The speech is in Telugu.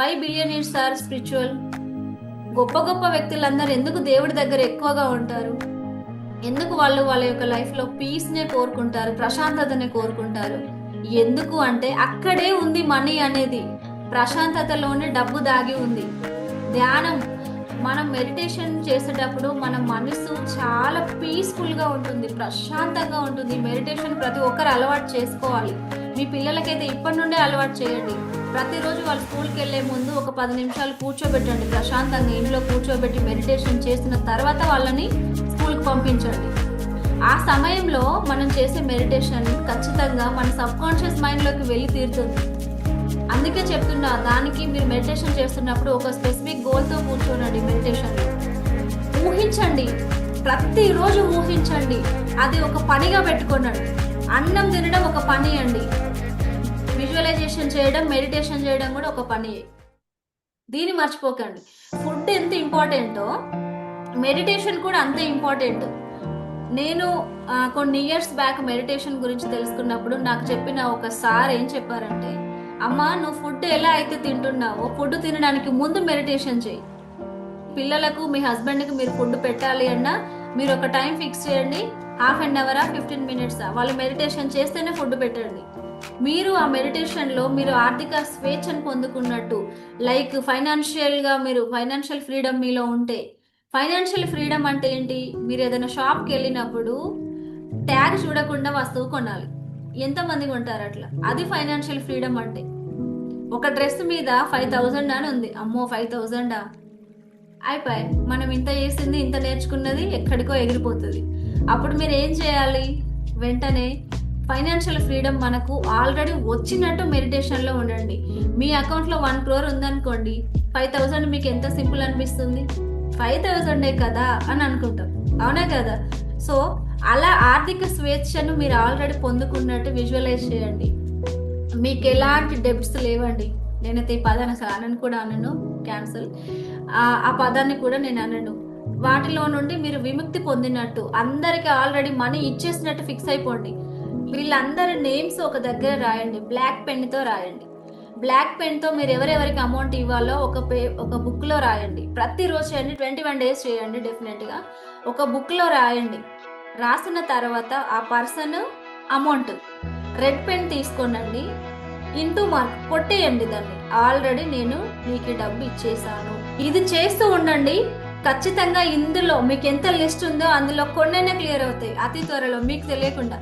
Why billionaires are spiritual? గొప్ప గొప్ప వ్యక్తులందరూ ఎందుకు దేవుడి దగ్గర ఎక్కువగా ఉంటారు? ఎందుకు వాళ్ళు వాళ్ళ యొక్క లైఫ్లో పీస్నే కోరుకుంటారు, ప్రశాంతతని కోరుకుంటారు? ఎందుకు అంటే అక్కడే ఉంది మనీ అనేది. ప్రశాంతతలోనే డబ్బు దాగి ఉంది. ధ్యానం, మనం మెడిటేషన్ చేసేటప్పుడు మన మనసు చాలా పీస్ఫుల్గా ఉంటుంది, ప్రశాంతంగా ఉంటుంది. మెడిటేషన్ ప్రతి ఒక్కరు అలవాటు చేసుకోవాలి. మీ పిల్లలకైతే ఇప్పటి నుండే అలవాటు చేయండి. ప్రతిరోజు వాళ్ళు స్కూల్కి వెళ్ళే ముందు ఒక 10 నిమిషాలు కూర్చోబెట్టండి, ప్రశాంతంగా ఇంట్లో కూర్చోబెట్టి మెడిటేషన్ చేసిన తర్వాత వాళ్ళని స్కూల్కి పంపించండి. ఆ సమయంలో మనం చేసే మెడిటేషన్ ఖచ్చితంగా మన సబ్కాన్షియస్ మైండ్లోకి వెళ్ళి తీరుతుంది. అందుకే చెప్తున్నా, దానికి మీరు మెడిటేషన్ చేస్తున్నప్పుడు ఒక స్పెసిఫిక్ గోల్తో కూర్చోనండి. మెడిటేషన్లో ఊహించండి, ప్రతిరోజు ఊహించండి. అది ఒక పనిగా పెట్టుకోనండి. అన్నం తినడం ఒక పని అండి, విజువలైజేషన్ చేయడం, మెడిటేషన్ చేయడం కూడా ఒక పని. దీన్ని మర్చిపోకండి. ఫుడ్ ఎంత ఇంపార్టెంటో మెడిటేషన్ కూడా అంతే ఇంపార్టెంట్. నేను కొన్ని ఇయర్స్ బ్యాక్ మెడిటేషన్ గురించి తెలుసుకున్నప్పుడు నాకు చెప్పిన ఒక సార్ ఏం చెప్పారంటే, అమ్మా నువ్వు ఫుడ్ ఎలా అయితే తింటున్నావో ఫుడ్ తినడానికి ముందు మెడిటేషన్ చేయి. పిల్లలకు, మీ హస్బెండ్కి మీరు ఫుడ్ పెట్టాలి అన్నా మీరు ఒక టైం ఫిక్స్ చేయండి. హాఫ్ అన్ అవరా, 15 మినిట్సా, వాళ్ళు మెడిటేషన్ చేస్తేనే ఫుడ్ పెట్టండి. మీరు ఆ మెడిటేషన్లో మీరు ఆర్థిక స్వేచ్ఛను పొందుకున్నట్టు, లైక్ ఫైనాన్షియల్గా మీరు ఫైనాన్షియల్ ఫ్రీడమ్ మీలో ఉంటే. ఫైనాన్షియల్ ఫ్రీడమ్ అంటే ఏంటి? మీరు ఏదైనా షాప్కి వెళ్ళినప్పుడు ట్యాగ్ చూడకుండా వస్తువు కొనాలి. ఎంతమంది కొంటారు అట్లా? అది ఫైనాన్షియల్ ఫ్రీడమ్ అంటే. ఒక డ్రెస్ మీద 5,000 అని ఉంది, అమ్మో 5,000 అయిపోయి మనం ఇంత చేసింది, ఇంత నేర్చుకున్నది ఎక్కడికో ఎగిరిపోతుంది. అప్పుడు మీరు ఏం చేయాలి? వెంటనే ఫైనాన్షియల్ ఫ్రీడమ్ మనకు ఆల్రెడీ వచ్చినట్టు మెడిటేషన్లో ఉండండి. మీ అకౌంట్లో 1 crore ఉందనుకోండి, 5,000 మీకు ఎంత సింపుల్ అనిపిస్తుంది? 5,000 కదా అని అనుకుంటాం, అవునా కదా? సో అలా ఆర్థిక స్వేచ్ఛను మీరు ఆల్రెడీ పొందుకున్నట్టు విజువలైజ్ చేయండి. మీకు ఎలాంటి డెబ్ట్స్ లేవండి. నేనైతే ఈ పదాన్ని అసలు అనను కూడా అనను, క్యాన్సల్. ఆ పదాన్ని కూడా నేను అనను. వాటిలో నుండి మీరు విముక్తి పొందినట్టు, అందరికి ఆల్రెడీ మనీ ఇచ్చేసినట్టు ఫిక్స్ అయిపోండి. వీళ్ళందరి నేమ్స్ ఒక దగ్గర రాయండి, బ్లాక్ పెన్తో రాయండి. బ్లాక్ పెన్తో మీరు ఎవరెవరికి అమౌంట్ ఇవ్వాలో ఒక బుక్లో రాయండి. ప్రతిరోజు చేయండి, 21 days చేయండి. డెఫినెట్గా ఒక బుక్లో రాయండి. రాసిన తర్వాత ఆ పర్సన్ అమౌంట్ రెడ్ పెన్ తీసుకోనండి, ఇంటూ మార్క్ కొట్టేయండి దాన్ని. ఆల్రెడీ నేను మీకు డబ్బు ఇచ్చేసాను. ఇది చేస్తూ ఉండండి. ఖచ్చితంగా ఇందులో మీకు ఎంత లిస్ట్ ఉందో అందులో కొన్నైనా క్లియర్ అవుతాయి అతి త్వరలో, మీకు తెలియకుండా.